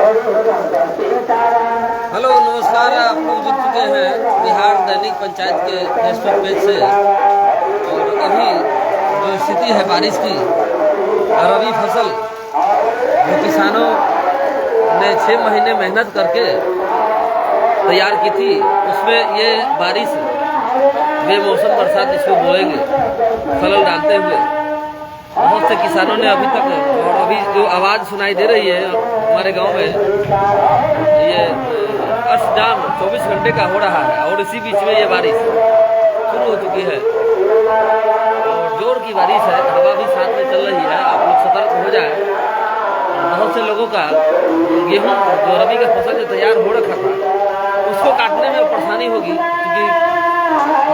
Hello नमस्कार। आप लोग जुड़ चुके हैं बिहार दैनिक पंचायत के फेसबुक पेज से। और अभी जो स्थिति है बारिश की, रबी फसल जो किसानों ने 6 महीने मेहनत करके तैयार की थी, उसमें ये बारिश बेमौसम बरसात इसमें बोएंगे खलल डालते हुए बहुत से किसानों ने अभी तक, और अभी जो आवाज़ सुनाई दे रही है हमारे गांव में, ये अष्टजाम 24 घंटे का हो रहा है। और इसी बीच में ये बारिश शुरू हो चुकी है और जोर की बारिश है, हवा भी साथ में चल रही है। आप लोग सतर्क हो जाए। बहुत से लोगों का गेहूँ जो रबी का फसल जो तैयार हो रखा था, उसको काटने में परेशानी होगी, क्योंकि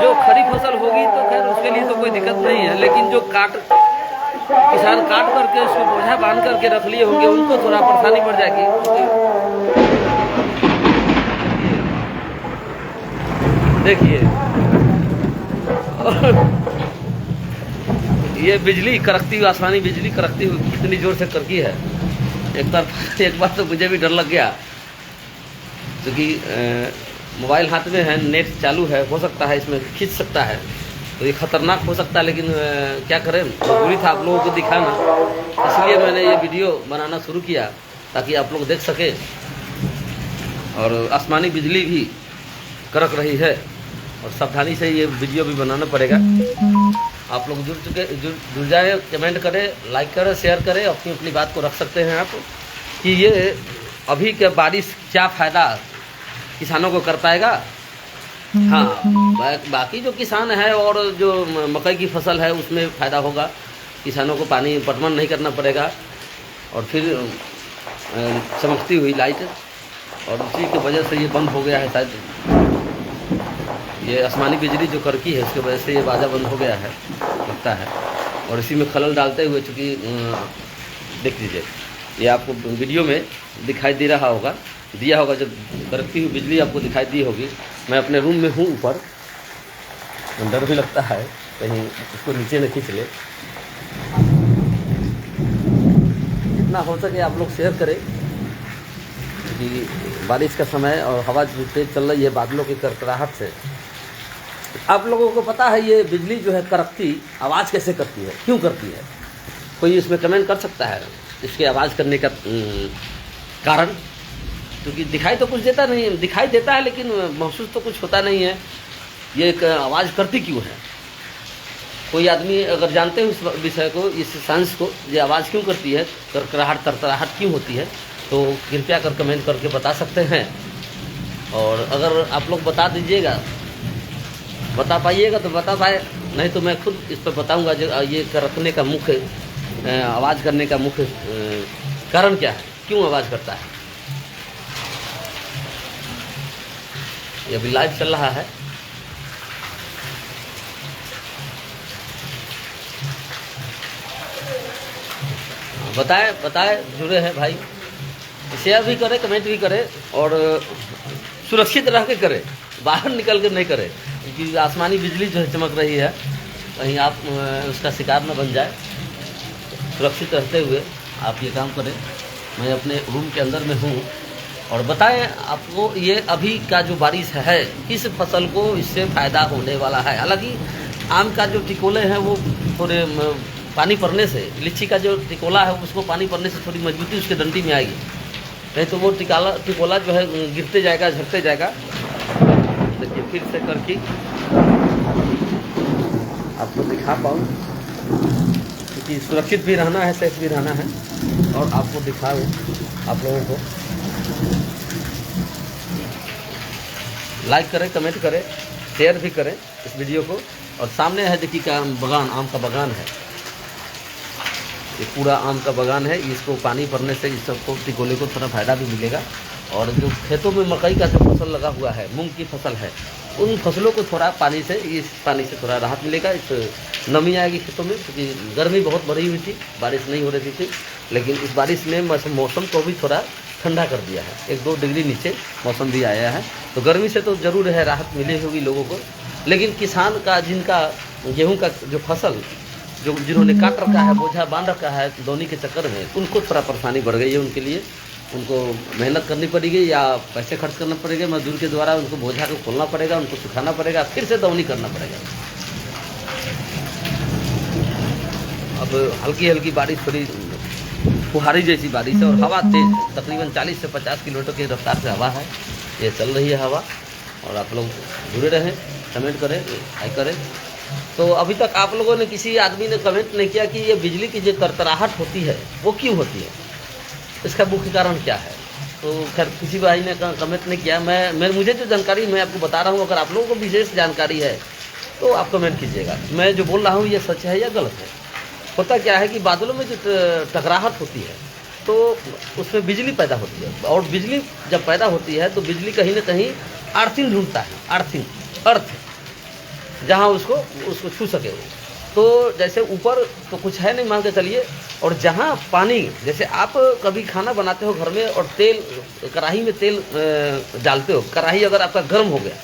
जो खरीफ फसल होगी तो खैर उसके लिए तो कोई दिक्कत नहीं है, लेकिन जो किसान काट करके उसको बोझा बांध करके रख लिए होंगे, उनको थोड़ा परेशानी बढ़ जाएगी। देखिए ये बिजली कड़कती, आसमानी बिजली कड़कती हुई कितनी जोर से कड़की है। एक बार तो मुझे भी डर लग गया, क्योंकि मोबाइल हाथ में है, नेट चालू है, हो सकता है इसमें खींच सकता है, तो ये खतरनाक हो सकता है। लेकिन क्या करें, जरूरी था आप लोगों को दिखाना, इसलिए मैंने ये वीडियो बनाना शुरू किया ताकि आप लोग देख सके। और आसमानी बिजली भी कड़क रही है और सावधानी से ये वीडियो भी बनाना पड़ेगा। आप लोग जुड़ जाए, कमेंट करें, लाइक करें, शेयर करें, अपनी अपनी बात को रख सकते हैं आप कि ये अभी के बारिश क्या फ़ायदा किसानों को कर पाएगा। हाँ, बाकी जो किसान है और जो मकई की फसल है उसमें फ़ायदा होगा, किसानों को पानी पटवन नहीं करना पड़ेगा। और फिर चमकती हुई लाइट, और उसी की वजह से ये बंद हो गया है शायद, ये आसमानी बिजली जो कड़की है उसकी वजह से ये बाजा बंद हो गया है लगता है। और इसी में खलल डालते हुए, चूँकि देख लीजिए ये आपको वीडियो में दिखाई दे रहा होगा, दिया होगा, जब कड़कती हुई बिजली आपको दिखाई दी होगी। मैं अपने रूम में हूँ ऊपर, डर भी लगता है कहीं उसको नीचे न खींच ले। जितना हो सके आप लोग शेयर करें, कि बारिश का समय और हवा जो तेज चल रही है बादलों की कड़कड़ाहट से। आप लोगों को पता है ये बिजली जो है कड़कती आवाज़ कैसे करती है, क्यों करती है? कोई इसमें कमेंट कर सकता है इसके आवाज़ करने का कारण? क्योंकि दिखाई तो कुछ देता नहीं है, दिखाई देता है लेकिन महसूस तो कुछ होता नहीं है। ये एक आवाज़ करती क्यों है? कोई आदमी अगर जानते हो इस विषय को, इस साइंस को, ये आवाज़ क्यों करती है, कड़कड़ाहट तरतराहट क्यों होती है, तो कृपया कर कमेंट करके बता सकते हैं। और अगर आप लोग बता दीजिएगा, बता पाइएगा तो बता पाए, नहीं तो मैं खुद इस पर बताऊँगा जो ये कड़कने का मुख्य, आवाज़ करने का मुख्य कारण क्या है, क्यों आवाज़ करता है। ये अभी लाइव चल रहा है। बताए जुड़े हैं भाई, शेयर भी करें, कमेंट भी करें, और सुरक्षित रह के करें, बाहर निकल कर नहीं करें, क्योंकि आसमानी बिजली जो है चमक रही है, कहीं आप उसका शिकार न बन जाए। सुरक्षित रहते हुए आप ये काम करें। मैं अपने रूम के अंदर में हूँ। और बताएं आपको ये अभी का जो बारिश है, किस फसल को इससे फ़ायदा होने वाला है। हालांकि आम का जो टिकोले हैं वो थोड़े पानी पड़ने से, लीची का जो टिकोला है उसको पानी पड़ने से थोड़ी मजबूती उसके डंडी में आएगी, नहीं तो वो टिकोला जो है गिरते जाएगा, झड़ते जाएगा। देखिए फिर से करके आपको दिखा पाऊँ, क्योंकि सुरक्षित भी रहना है, सेफ भी रहना है, और आपको दिखाऊँ आप लोगों को। लाइक करें, कमेंट करें, शेयर भी करें इस वीडियो को। और सामने है देखिए का बगान, आम का बगान है, ये पूरा आम का बगान है। इसको पानी पड़ने से इस सबको, टिकोले को थोड़ा फ़ायदा भी मिलेगा। और जो खेतों में मकई का जो फसल लगा हुआ है, मूंग की फसल है, उन फसलों को थोड़ा पानी से, इस पानी से थोड़ा राहत मिलेगा, इस नमी आएगी खेतों में, क्योंकि गर्मी बहुत बढ़ी हुई थी, बारिश नहीं हो रही थी। लेकिन इस बारिश ने मौसम को भी थोड़ा ठंडा कर दिया है, 1-2 डिग्री नीचे मौसम भी आया है। तो गर्मी से तो ज़रूर है राहत मिली होगी लोगों को। लेकिन किसान का, जिनका गेहूं का जो फसल जिन्होंने काट रखा है, बोझा बांध रखा है दोनी के चक्कर में, उनको थोड़ा परेशानी बढ़ गई है उनके लिए। उनको मेहनत करनी पड़ेगी या पैसे खर्च करना पड़ेगा, मजदूर के द्वारा उनको बोझा को खोलना पड़ेगा, उनको सुखाना पड़ेगा, फिर से दौनी करना पड़ेगा। अब हल्की हल्की बारिश, थोड़ी फुहारी जैसी बारिश है और हवा तेज, तकरीबन 40 से 50 किलोमीटर की रफ्तार से हवा है, ये चल रही है हवा। और आप लोग जुड़े रहें, कमेंट करें, लाइक करें। तो अभी तक आप लोगों ने, किसी आदमी ने कमेंट नहीं किया कि ये बिजली की जो तरतराहट होती है वो क्यों होती है, इसका मुख्य कारण क्या है। तो खैर किसी भाई ने कमेंट नहीं किया। मुझे जो जानकारी मैं आपको बता रहा हूँ, अगर आप लोगों को विशेष जानकारी है तो आप कमेंट कीजिएगा। मैं जो बोल रहा हूँ ये सच है या गलत है। होता क्या है कि बादलों में जो टकराहट होती है तो उसमें बिजली पैदा होती है, और बिजली जब पैदा होती है तो बिजली कहीं ना कहीं अर्थिंग ढूंढता है, अर्थ जहाँ उसको छू सके वो। तो जैसे ऊपर तो कुछ है नहीं, मान के चलिए, और जहाँ पानी, जैसे आप कभी खाना बनाते हो घर में और तेल, कढ़ाई में तेल डालते हो, कढ़ाई अगर आपका गर्म हो गया,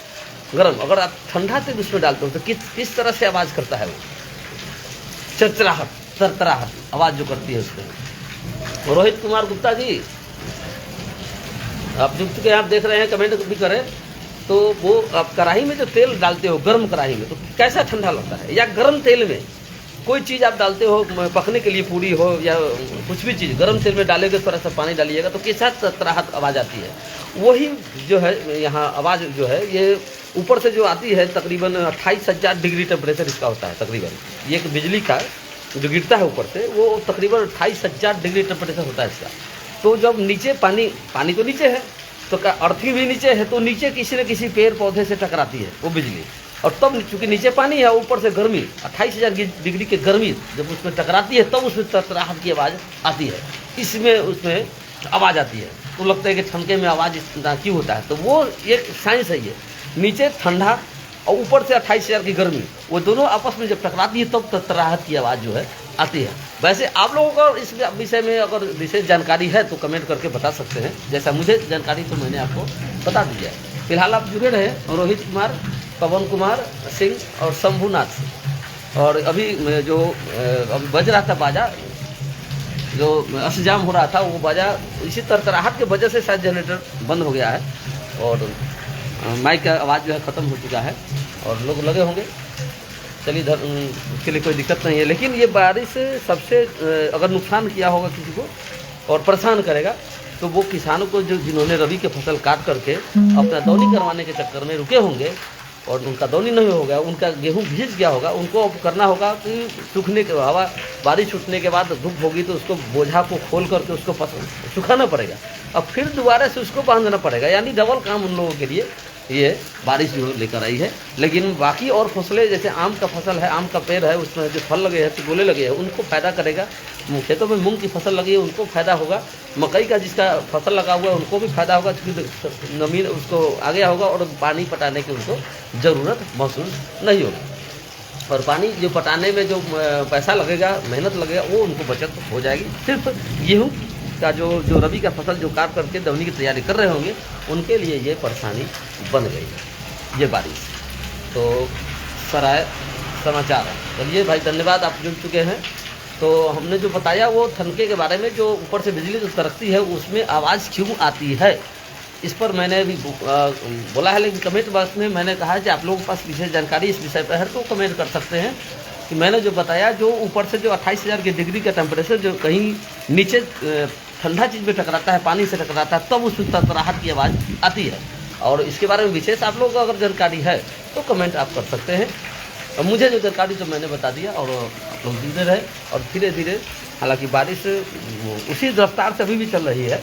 अगर आप ठंडा तेल उसमें डालते हो तो किस तरह से आवाज़ करता है वो, चरचराहट, तरतराहट आवाज़ जो करती है उसमें। रोहित कुमार गुप्ता जी, आप जुग के आप देख रहे हैं, कमेंट भी करें। तो वो आप कढ़ाई में जो तेल डालते हो, गर्म कढ़ाई में, तो कैसा ठंडा लगता है, या गर्म तेल में कोई चीज़ आप डालते हो पकने के लिए, पूरी हो या कुछ भी चीज़, गर्म तेल में डालेंगे, थोड़ा सा पानी डालिएगा तो कैसा तरतराहट आवाज़ आती है। वही जो है यहाँ आवाज़ जो है ये ऊपर से जो आती है, तकरीबन 28,000 डिग्री टेम्परेचर इसका होता है तकरीबन। ये बिजली का जो गिरता है ऊपर से वो तकरीबन 28,000 डिग्री टेम्परेचर होता है इसका। तो जब नीचे पानी तो नीचे है, तो क्या अर्थी भी नीचे है, तो नीचे किसी न किसी पेड़ पौधे से टकराती है वो बिजली, और तब चूँकि नीचे पानी है, ऊपर से गर्मी, 28,000 डिग्री की गर्मी जब उसमें टकराती है तब उसमें तरतराहट की आवाज़ आती है, उसमें आवाज़ आती है। तो लगता है कि ठनके में आवाज़ इतना क्यों होता है, तो वो एक साइंस है। ये नीचे ठंडा और ऊपर से 28,000 की गर्मी, वो दोनों आपस में जब टकराती है तब तरतराहट की आवाज़ जो है आती है। वैसे आप लोगों को इस विषय में अगर विशेष जानकारी है तो कमेंट करके बता सकते हैं। जैसा मुझे जानकारी तो मैंने आपको बता दी है। फिलहाल आप जुड़े रहे रोहित कुमार, पवन कुमार सिंह और शंभुनाथ। और अभी जो अभी बज रहा था बाजा, जो अष्टजाम हो रहा था, वो बाजा इसी तरतराहट की वजह से शायद जनरेटर बंद हो गया है और माइक का आवाज़ जो है ख़त्म हो चुका है और लोग लगे होंगे। चलिए इधर उसके लिए कोई दिक्कत नहीं है। लेकिन ये बारिश सबसे अगर नुकसान किया होगा किसी को और परेशान करेगा तो वो किसानों को जिन्होंने रबी के फसल काट करके अपना दौनी करवाने के चक्कर में रुके होंगे और उनका दौनी नहीं हो गया, उनका गेहूं भीज गया होगा, उनको अब करना होगा कि सूखने के हवा बारिश छूटने के बाद धूप होगी तो उसको बोझा को खोल करके उसको सुखाना पड़ेगा, अब फिर दोबारा से उसको बांधना पड़ेगा। यानी डबल काम उन लोगों के लिए ये बारिश जो लेकर आई है। लेकिन बाकी और फसलें, जैसे आम का फसल है, आम का पेड़ है, उसमें जो फल लगे हैं, टिकोले लगे हैं, उनको फ़ायदा करेगा। खेतों में मूंग की फसल लगी है उनको फ़ायदा होगा, मकई का जिसका फसल लगा हुआ है उनको भी फ़ायदा होगा क्योंकि नमी उसको आ गया होगा और पानी पटाने की उनको ज़रूरत महसूस नहीं होगी। और पानी जो पटाने में जो पैसा लगेगा, मेहनत लगेगा, वो उनको बचत हो जाएगी। सिर्फ गेहूँ का जो रबी का फसल जो काट करके दवनी की तैयारी कर रहे होंगे उनके लिए ये परेशानी बन गई है ये बारिश। तो सराय समाचार, चलिए भाई धन्यवाद, आप जुड़ चुके हैं। तो हमने जो बताया वो ठनके के बारे में, जो ऊपर से बिजली जो तरकती है उसमें आवाज़ क्यों आती है, इस पर मैंने भी बोला है। लेकिन कमेंट बॉक्स में मैंने कहा है कि आप लोगों के पास विशेष जानकारी इस विषय पर है तो कमेंट कर सकते हैं कि मैंने जो बताया, जो ऊपर से जो 28,000 की डिग्री का टेम्परेचर जो कहीं नीचे ठंडा चीज़ में टकराता है, पानी से टकराता है, तब उसमें तरतराहट की आवाज़ आती है। और इसके बारे में विशेष आप लोगों को अगर जानकारी है तो कमेंट आप कर सकते हैं। और मुझे जो जानकारी तो मैंने बता दिया और आप लोग जुड़े रहे। और धीरे धीरे, हालांकि बारिश उसी रफ्तार से अभी भी चल रही है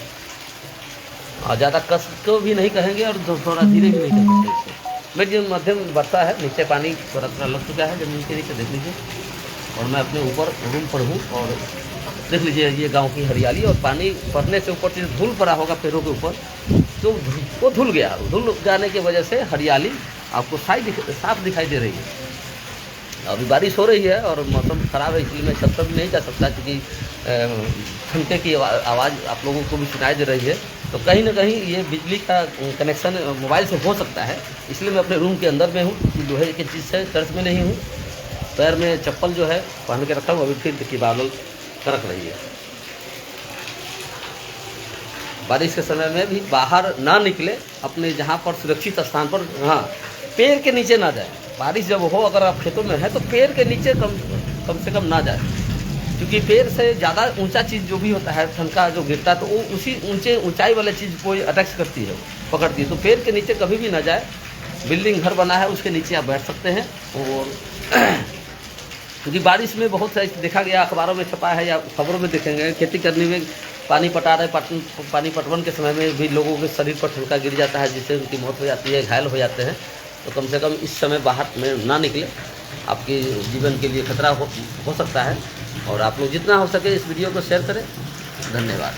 और ज़्यादा कस को भी नहीं कहेंगे और थोड़ा धीरे भी नहीं कह सकते इसको। मीडियम मध्यम वर्षा है, नीचे पानी थोड़ा थोड़ा लग चुका है जमीन के नीचे, देख लीजिए। और मैं अपने ऊपर रूम पर हूँ और देख लीजिए ये गांव की हरियाली, और पानी पड़ने से ऊपर से धूल पड़ा होगा पेड़ों के ऊपर, तो वो धुल गया। धुल जाने की वजह से हरियाली आपको साफ दिखाई दे रही है। अभी बारिश हो रही है और मौसम ख़राब है, इसलिए मैं छत पर भी नहीं जा सकता क्योंकि ठनके की आवाज़ आप लोगों को भी सुनाई दे रही है। तो कहीं ना कहीं ये बिजली का कनेक्शन मोबाइल से हो सकता है, इसलिए मैं अपने रूम के अंदर में हूँ, लोहे की चीज़ से चर्च में नहीं हूँ। पैर में चप्पल जो है पहन के रखा हूँ, अभी फिर देखिए बादल कड़क रही है। बारिश के समय में भी बाहर ना निकले, अपने जहाँ पर सुरक्षित स्थान पर, हाँ, पेड़ के नीचे ना जाए। बारिश जब हो, अगर आप खेतों में है तो पेड़ के नीचे कम से कम ना जाए, क्योंकि पेड़ से ज़्यादा ऊंचा चीज़ जो भी होता है ठनका जो गिरता है तो वो उसी ऊंचाई वाले चीज़ को अटैच करती है, पकड़ती है। तो पेड़ के नीचे कभी भी ना जाए। बिल्डिंग घर बना है उसके नीचे आप बैठ सकते हैं। और क्योंकि बारिश में बहुत सारी देखा गया, अखबारों में छपा है या खबरों में देखेंगे, खेती करने में पानी पटा रहे, पानी पटवन के समय में भी लोगों के शरीर पर ठनका गिर जाता है, जिससे उनकी मौत हो जाती है, घायल हो जाते हैं। तो कम से कम इस समय बाहर में ना निकले, आपके जीवन के लिए खतरा हो सकता है। और आप लोग जितना हो सके इस वीडियो को शेयर करें। धन्यवाद।